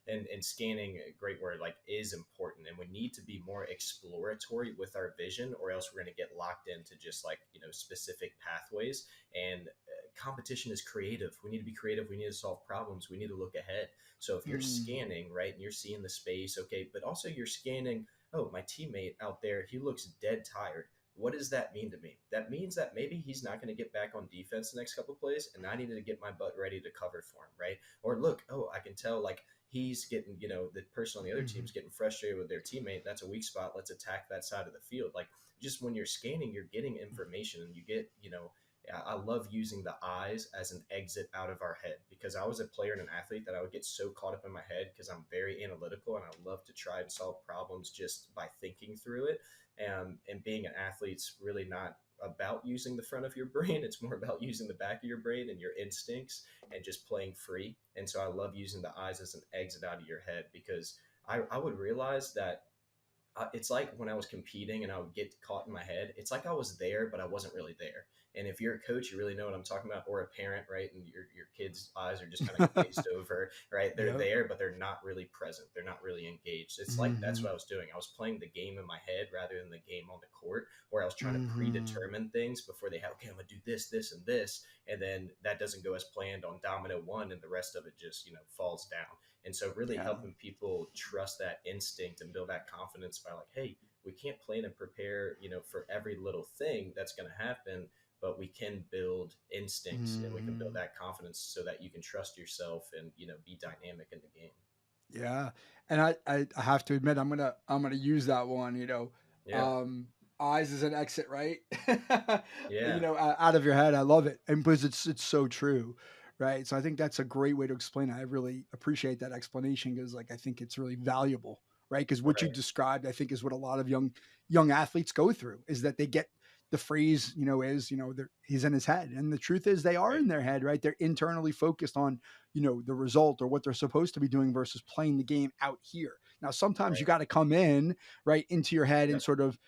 And scanning, a great word, like is important. And we need to be more exploratory with our vision, or else we're going to get locked into just like, specific pathways. And competition is creative. We need to be creative. We need to solve problems. We need to look ahead. So if you're Mm, scanning, right, and you're seeing the space, okay, but also you're scanning, oh, my teammate out there, he looks dead tired. What does that mean to me? That means that maybe he's not going to get back on defense the next couple of plays, and I needed to get my butt ready to cover for him, right? Or look, oh, I can tell like he's getting, the person on the other team mhm. is getting frustrated with their teammate. That's a weak spot. Let's attack that side of the field. Like just when you're scanning, you're getting information, and you get, I love using the eyes as an exit out of our head because I was a player and an athlete that I would get so caught up in my head because I'm very analytical and I love to try and solve problems just by thinking through it. And being an athlete's really not about using the front of your brain. It's more about using the back of your brain and your instincts and just playing free. And so I love using the eyes as an exit out of your head because I would realize that it's like when I was competing and I would get caught in my head. It's like I was there, but I wasn't really there. And if you're a coach, you really know what I'm talking about, or a parent, right? And your kid's eyes are just kind of glazed over, right? They're Yep. there, but they're not really present. They're not really engaged. It's like that's what Mhm. I was doing. I was playing the game in my head rather than the game on the court, where I was trying to Mhm. predetermine things before they had, okay, I'm gonna do this, this, and this, and then that doesn't go as planned on domino one, and the rest of it just falls down. And so really Yeah. helping people trust that instinct and build that confidence by like, hey, we can't plan and prepare, for every little thing that's going to happen, but we can build instincts and we can build Mhm. that confidence so that you can trust yourself and, be dynamic in the game. Yeah, and I have to admit I'm gonna use that one. Yeah. Um, eyes as an exit, right? Yeah. Out of your head. I love it, and because it's so true, right? So I think that's a great way to explain it. I really appreciate that explanation because like I think it's really valuable, right? Because what you Right. described, I think, is what a lot of young athletes go through is that they get the phrase, he's in his head, and the truth is they are Right. in their head, right? They're internally focused on the result or what they're supposed to be doing versus playing the game out here. Now, sometimes you Right. got to come in right into your head and Yep. sort of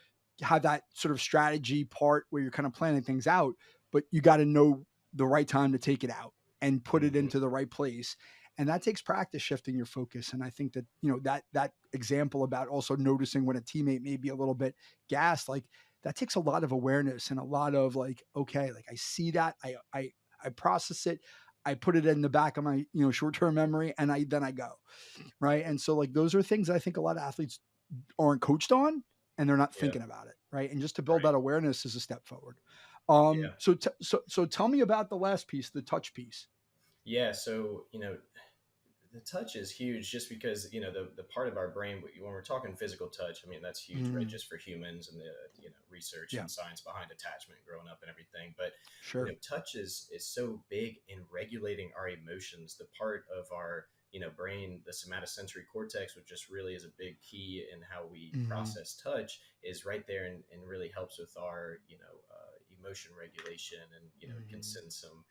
have that sort of strategy part where you're kind of planning things out, but you got to know the right time to take it out and put it Hmm. into the right place. And that takes practice shifting your focus. And I think that, that example about also noticing when a teammate may be a little bit gassed, like that takes a lot of awareness and a lot of like, okay, like I see that, I process it, I put it in the back of my, short-term memory, and I go. Right. And so like those are things I think a lot of athletes aren't coached on, and they're not Yeah. thinking about it. Right. And just to build Right. that awareness is a step forward. Yeah. So tell me about the last piece, the touch piece. Yeah. So, the touch is huge just because, the part of our brain, when we're talking physical touch, I mean, that's huge, right? Mm, Just for humans and the, research yeah, and science behind attachment growing up and everything. But, sure. touch is so big in regulating our emotions. The part of our, brain, the somatosensory cortex, which just really is a big key in how we Hmm. process touch, is right there and really helps with our, emotion regulation, and, it can Hmm. send some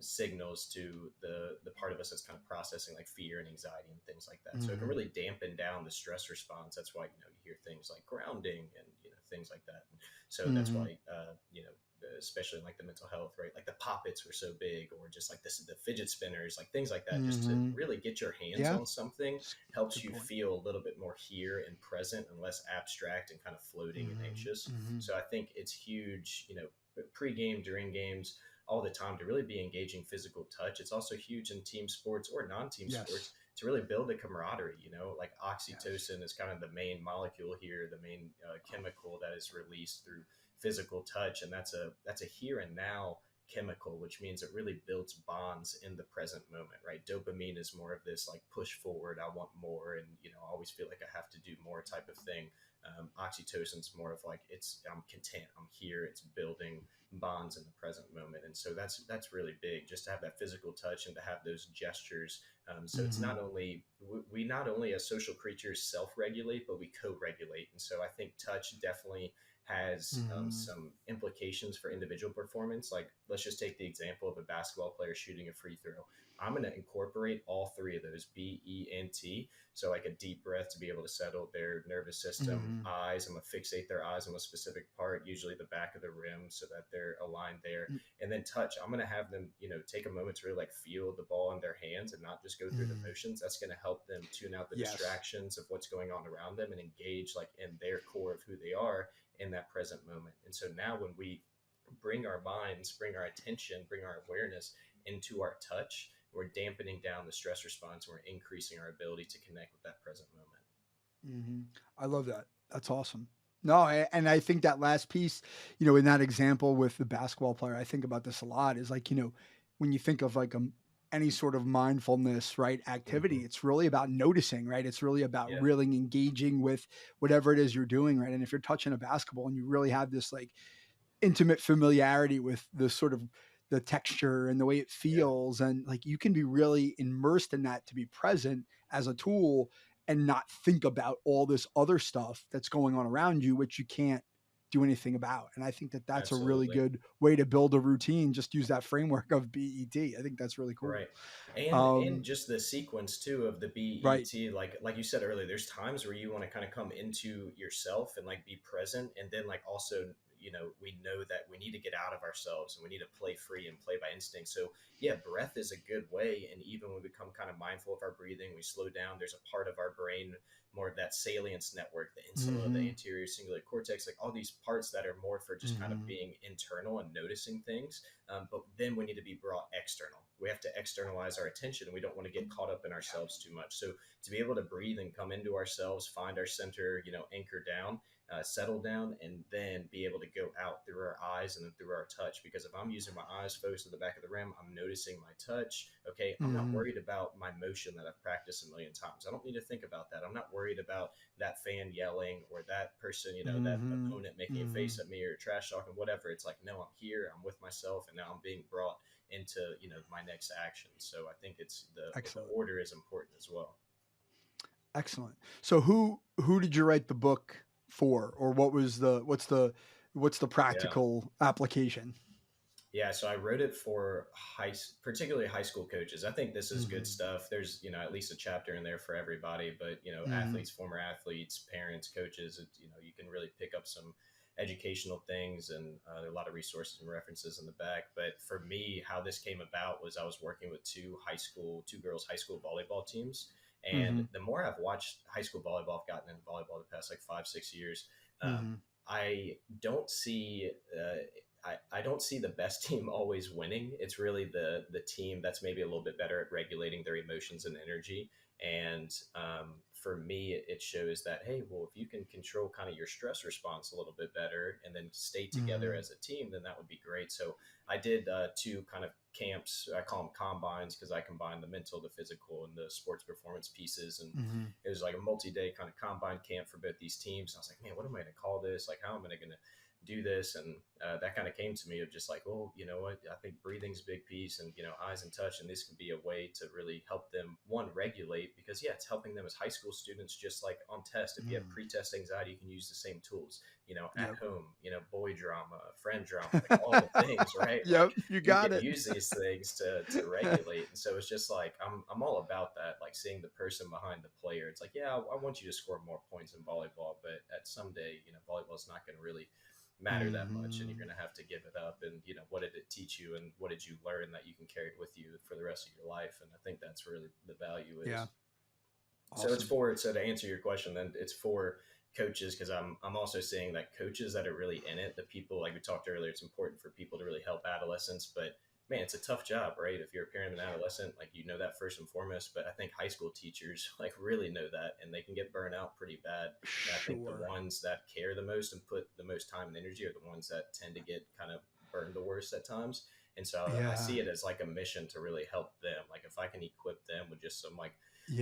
signals to the part of us that's kind of processing like fear and anxiety and things like that. So it can Hmm. really dampen down the stress response. That's why you hear things like grounding and things like that. And so that's Hmm. why especially in like the mental health, right? Like the poppets were so big, or just like this the fidget spinners, like things like that. Just to Hmm. really get your hands Yeah, on something it's helps good you point. feel a little bit more here and present and less abstract and kind of floating and Hmm. anxious. Hmm. So I think it's huge, pre-game, during games, all the time, to really be engaging physical touch. It's also huge in team sports or non-team sports Yes. to really build a camaraderie. Like Yes. oxytocin is kind of the main molecule here, the main chemical that is released through physical touch, and that's a here and now chemical, which means it really builds bonds in the present moment, right? Dopamine is more of this like push forward, I want more, and I always feel like I have to do more type of thing. Oxytocin's more of like, I'm content, I'm here, it's building bonds in the present moment. And so that's really big, just to have that physical touch and to have those gestures. So it's Hmm. not only we not only as social creatures self-regulate, but we co-regulate. And so I think touch definitely has Hmm. some implications for individual performance. Like, let's just take the example of a basketball player shooting a free throw. I'm going to incorporate all three of those, B, E, and T. So, like a deep breath to be able to settle their nervous system. Hmm. Eyes, I'm going to fixate their eyes on a specific part, usually the back of the rim, so that they're aligned there. And then touch, I'm going to have them, take a moment to really like feel the ball in their hands and not just go through the Hmm. motions. That's going to help them tune out the Yes. distractions of what's going on around them and engage like in their core of who they are in that present moment. And so now when we bring our minds, bring our attention, bring our awareness into our touch, we're dampening down the stress response, and we're increasing our ability to connect with that present moment. Hmm. I love that. That's awesome. No, and I think that last piece, in that example with the basketball player, I think about this a lot. Is like, when you think of like any sort of mindfulness, right, activity, Mm-hmm. it's really about noticing, right? It's really about Yeah, really engaging with whatever it is you're doing, right? And if you're touching a basketball and you really have this like intimate familiarity with the sort of the texture and the way it yeah, feels, and like you can be really immersed in that to be present as a tool and not think about all this other stuff that's going on around you, which you can't do anything about. And I think that that's a really absolutely. good way to build a routine. Just use that framework of BET. I think that's really cool. Right. And um just the sequence too of the right. BET, like you said earlier, there's times where you want to kind of come into yourself and like be present, and then like also, we know that we need to get out of ourselves and we need to play free and play by instinct. So yeah, breath is a good way. And even when we become kind of mindful of our breathing, we slow down, there's a part of our brain, more of that salience network, the insula, the Hmm. anterior cingulate cortex, like all these parts that are more for just kind of Hmm. being internal and noticing things. But then we need to be brought external. We have to externalize our attention, and we don't want to get caught up in ourselves too much. So to be able to breathe and come into ourselves, find our center, anchor down, settle down, and then be able to go out through our eyes and then through our touch. Because if I'm using my eyes focused at the back of the rim, I'm noticing my touch. Okay, I'm not Hmm. worried about my motion that I've practiced a million times. I don't need to think about that. I'm not worried about that fan yelling or that person, that Hmm. opponent making a face Hmm. at me or trash talking, whatever. It's like, no, I'm here, I'm with myself, and now I'm being brought into, my next action. So I think it's the Excellent. order is important as well. Excellent. So who did you write the book for, or what's the Yeah. practical application? Yeah, so I wrote it for particularly high school coaches. I think this is good Mhm. stuff. There's, at least a chapter in there for everybody, but, Mhm. athletes, former athletes, parents, coaches, you can really pick up some educational things, and there are a lot of resources and references in the back. But for me, how this came about was I was working with two girls high school volleyball teams. And Mhm. the more I've watched high school volleyball, I've gotten into volleyball the past like 5, 6 years. Um, Mhm. I don't see I don't see the best team always winning. It's really the team that's maybe a little bit better at regulating their emotions and energy. And for me, it shows that, hey, well, if you can control kind of your stress response a little bit better and then stay together Mhm. as a team, then that would be great. So I did two kind of camps. I call them combines because I combine the mental, the physical, and the sports performance pieces. And Mhm. it was like a multi-day kind of combine camp for both these teams. And I was like, man, what am I going to call this? Like, how am I going to do this? And that kind of came to me of just like, oh, you know what? I think breathing's a big piece, and eyes and touch, and this can be a way to really help them one regulate, because yeah, it's helping them as high school students. Just like on test, if you have Mhm. pre-test anxiety, you can use the same tools. At Yep. home, boy drama, friend drama, like all the things, right? Like Yep, you you got can it. use these things to regulate. And so it's just like I'm all about that, like seeing the person behind the player. It's like, yeah, I want you to score more points in volleyball, but at someday, volleyball's not going to really matter that much, and you're Mhm. going to have to give it up. And what did it teach you, and what did you learn that you can carry with you for the rest of your life? And I think that's really the value Yeah, is. So awesome. to answer your question, then it's for coaches, because I'm also seeing that coaches that are really in it, the people like we talked earlier, it's important for people to really help adolescents. But man, it's a tough job, right? If you're a parent of an adolescent, like that first and foremost. But I think high school teachers like really know that, and they can get burnt out pretty bad. And I think the Sure. ones that care the most and put the most time and energy are the ones that tend to get kind of burned the worst at times. And so I Yeah. see it as like a mission to really help them. Like if I can equip them with just some like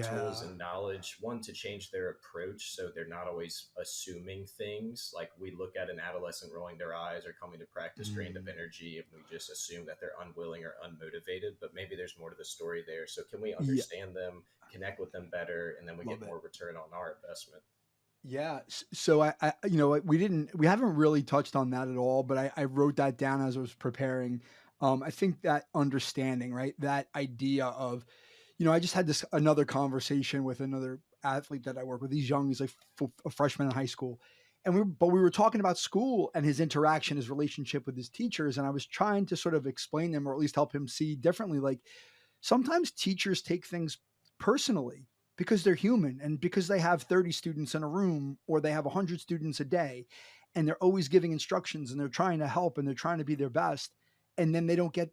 tools Yeah. and knowledge, one, to change their approach so they're not always assuming things. Like we look at an adolescent rolling their eyes or coming to practice drained of Mm. energy, and we just assume that they're unwilling or unmotivated, but maybe there's more to the story there. So can we Yeah, understand them, connect with them better, and then we love get it. more return on our investment? Yeah. So you know what, we haven't really touched on that at all, but I wrote that down as I was preparing. I think that understanding, right? That idea of, I just had this another conversation with another athlete that I work with. He's young. He's like a freshman in high school. But we were talking about school and his interaction, his relationship with his teachers. And I was trying to sort of explain them, or at least help him see differently. Like, sometimes teachers take things personally because they're human and because they have 30 students in a room or they have 100 students a day, and they're always giving instructions and they're trying to help and they're trying to be their best, and then they don't get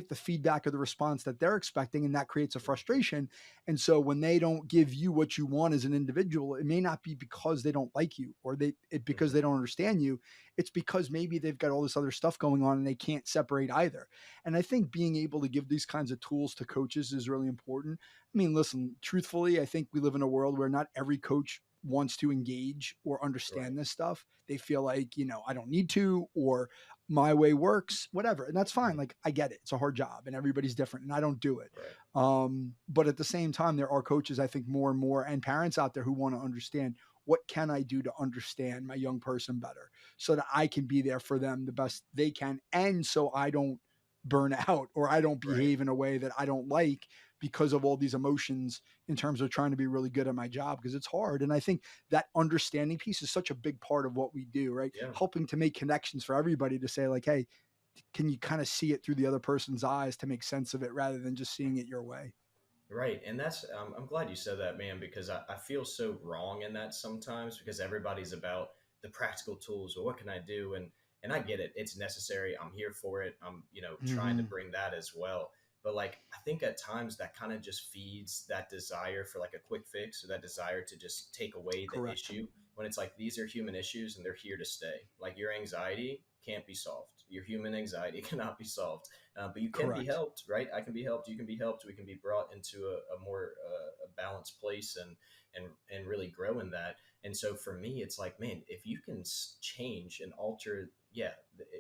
the feedback or the response that they're expecting, and that creates a Mhm. frustration. And so when they don't give you what you want as an individual, it may not be because they don't like you or because Mhm. they don't understand you. It's because maybe they've got all this other stuff going on and they can't separate either. And I think being able to give these kinds of tools to coaches is really important. I mean, listen, truthfully, I think we live in a world where not every coach wants to engage or Right. understand this stuff. They feel like, I don't need to, or my way works, whatever. And that's fine. Mhm. Like, I get it. It's a hard job and everybody's different and I don't do it. Right. But at the same time, there are coaches, I think, more and more, and parents out there who want to understand, what can I do to understand my young person better so that I can be there for them the best they can. And so I don't burn out or I don't Right. behave in a way that I don't like because of all these emotions in terms of trying to be really good at my job, because it's hard. And I think that understanding piece is such a big part of what we do, right? Yeah. Helping to make connections for everybody to say, like, hey, can you kind of see it through the other person's eyes to make sense of it rather than just seeing it your way? Right. And that's, I'm glad you said that, man, because I feel so wrong in that sometimes, because everybody's about the practical tools or what can I do? And I get it. It's necessary. I'm here for it. I'm, trying to Hmm. bring that as well. But like, I think at times that kind of just feeds that desire for like a quick fix, or that desire to just take away the Correct. issue, when it's like, these are human issues and they're here to stay. Like your anxiety can't be solved. Your human anxiety cannot be solved, but you can be Correct. helped, right? I can be helped. You can be helped. We can be brought into a more a balanced place, and really grow in that. And so for me, it's like, man, if you can change and alter, yeah,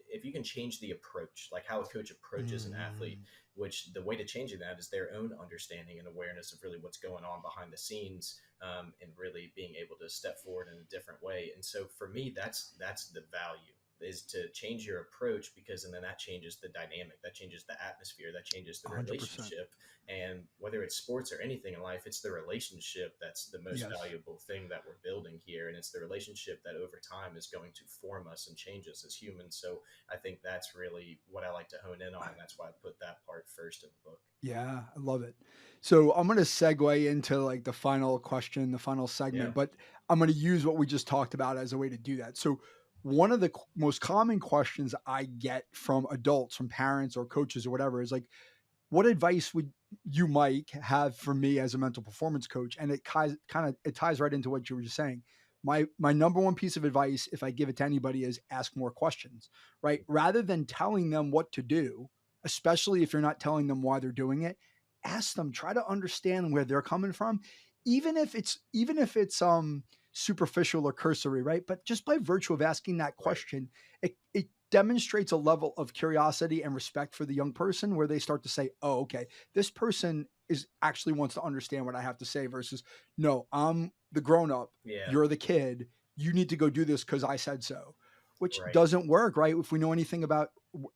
if you can change the approach, like how a coach approaches an athlete, Hmm. which the way to changing that is their own understanding and awareness of really what's going on behind the scenes, and really being able to step forward in a different way. And so for me, that's the value. is to change your approach, because and then that changes the dynamic, that changes the atmosphere, that changes the 100%. relationship. And whether it's sports or anything in life, it's the relationship that's the most Yes. valuable thing that we're building here. And it's the relationship that over time is going to form us and change us as humans. So I think that's really what I like to hone in on. And that's why I put that part first in the book. Yeah, I love it. So I'm going to segue into like the final question, the final Yeah. segment, but I'm going to use what we just talked about as a way to do that. So one of the most common questions I get from adults, from parents or coaches or whatever is like, what advice would you, Mike, have for me as a mental performance coach? And it ties right into what you were just saying. My number one piece of advice, if I give it to anybody, is ask more questions, right? Rather than telling them what to do, especially if you're not telling them why they're doing it, ask them, try to understand where they're coming from, even if it's superficial or cursory, right? But just by virtue of asking that Right. question, it demonstrates a level of curiosity and respect for the young person where they start to say, oh, okay, this person is actually wants to understand what I have to say versus, no, I'm the grown up, Yeah. you're the kid, you need to go do this because I said so, which Right. doesn't work, right? If we know anything about,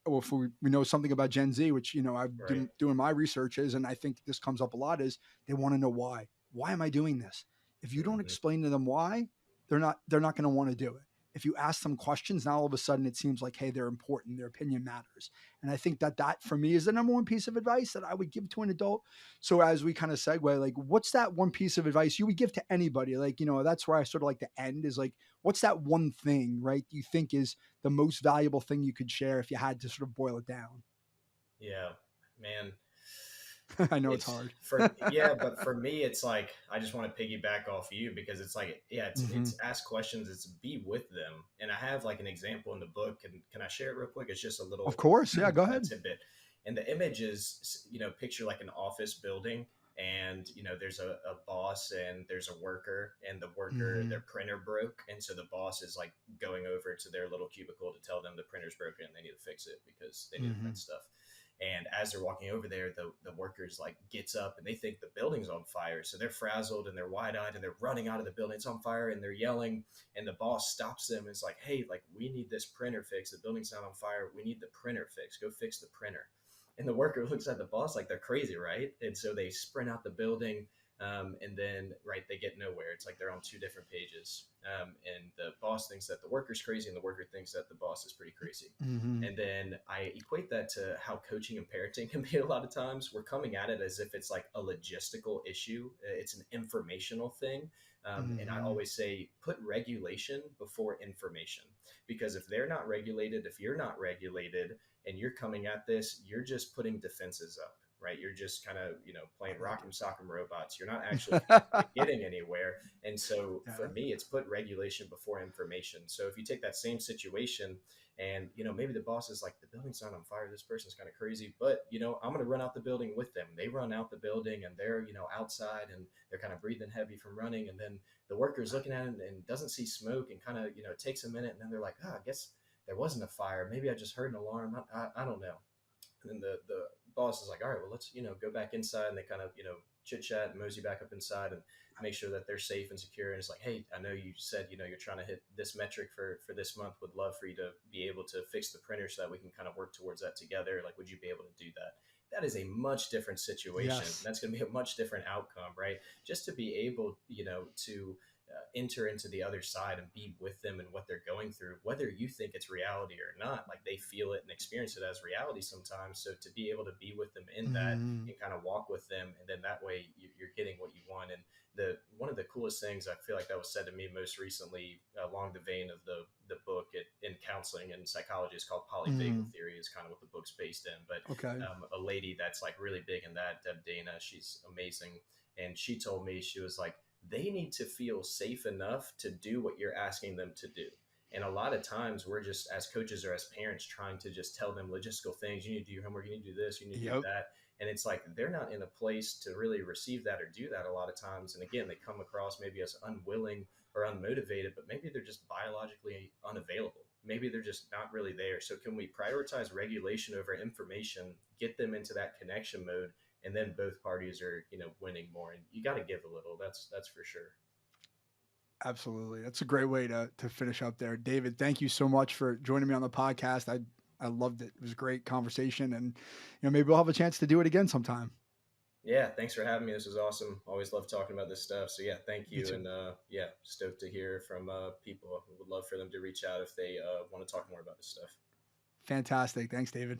or if we know something about Gen Z, which, I've Right. been doing my researches, and I think this comes up a lot, is they want to know why. Why am I doing this? If you don't Hmm. explain to them why, they're not going to want to do it. If you ask them questions, now all of a sudden it seems like, hey, they're important, their opinion matters. And I think that for me is the number one piece of advice that I would give to an adult. So as we kind of segue, like, what's that one piece of advice you would give to anybody? Like, that's where I sort of like to end, is like, what's that one thing, right, you think is the most valuable thing you could share if you had to sort of boil it down? Yeah. Man, I know it's it's hard. for yeah, but for me it's like I just want to piggyback off you, because it's like, yeah, Hmm. it's ask questions, it's be with them. And I have like an example in the book, and can I share it real quick? It's just a Of little course. Yeah, go kind of ahead. tidbit. And the image is, picture like an office building, and there's a boss and there's a worker, and the worker, their Hmm. printer broke, and so the boss is like going over to their little cubicle to tell them the printer's broken and they need to fix it because they need to print Hmm. stuff. And as they're walking over there, the workers like gets up and they think the building's on fire. So they're frazzled and they're wide eyed and they're running out of the building. It's on fire and they're yelling. And the boss stops them and is like, hey, like, we need this printer fixed. The building's not on fire. We need the printer fixed. Go fix the printer. And the worker looks at the boss like they're crazy, right? And so they sprint out the building. And then, right, they get nowhere. It's like they're on two different pages. And the boss thinks that the worker's crazy, and the worker thinks that the boss is pretty crazy. Hmm. And then I equate that to how coaching and parenting can be a lot of times. We're coming at it as if it's like a logistical issue, it's an informational thing. And I Hmm. always say put regulation before information, because if they're not regulated, if you're not regulated, and you're coming at this, you're just putting defenses up. Right, you're just kind of I playing like rock'em sock'em robots. You're not actually it. getting anywhere. And so for Yeah. me, it's put regulation before information. So if you take that same situation, and maybe the boss is like, the building's not on fire, this person's kind of crazy, but I'm going to run out the building with them. They run out the building and they're outside, and they're kind of breathing heavy from running. And then the worker's looking at it and doesn't see smoke, and kind of it takes a minute, and then they're like, I guess there wasn't a fire, maybe I just heard an alarm, I don't know. And then the boss is like, all right, well, let's go back inside. And they kind of chit chat and mosey back up inside and make sure that they're safe and secure. And it's like, hey, I know you said you're trying to hit this metric for this month. Would love for you to be able to fix the printer so that we can kind of work towards that together. Like, would you be able to do that? That is a much different situation. Yes. That's going to be a much different outcome, right? Just to be able, to enter into the other side and be with them and what they're going through, whether you think it's reality or not. Like, they feel it and experience it as reality sometimes. So to be able to be with them in that Hmm. and kind of walk with them, and then that way you're getting what you want. And the one of the coolest things I feel like that was said to me most recently, along the vein of the book in counseling and psychology, is called polyvagal Hmm. theory. Is kind of what the book's based in. But Okay. a lady that's like really big in that, Deb Dana, she's amazing. And she told me, she was like, they need to feel safe enough to do what you're asking them to do. And a lot of times we're just, as coaches or as parents, trying to just tell them logistical things. You need to do your homework. You need to do this. You need to do Yep. that. And it's like they're not in a place to really receive that or do that a lot of times. And again, they come across maybe as unwilling or unmotivated, but maybe they're just biologically unavailable. Maybe they're just not really there. So can we prioritize regulation over information, get them into that connection mode, and then both parties are winning more, and you got to give a little. That's for sure. Absolutely. That's a great way to finish up there. David, thank you so much for joining me on the podcast. I loved it. It was a great conversation, and maybe we'll have a chance to do it again sometime. Yeah, thanks for having me. This was awesome. Always love talking about this stuff. So yeah, thank Me you, too. and yeah, stoked to hear from people. Would love for them to reach out if they want to talk more about this stuff. Fantastic. Thanks, David.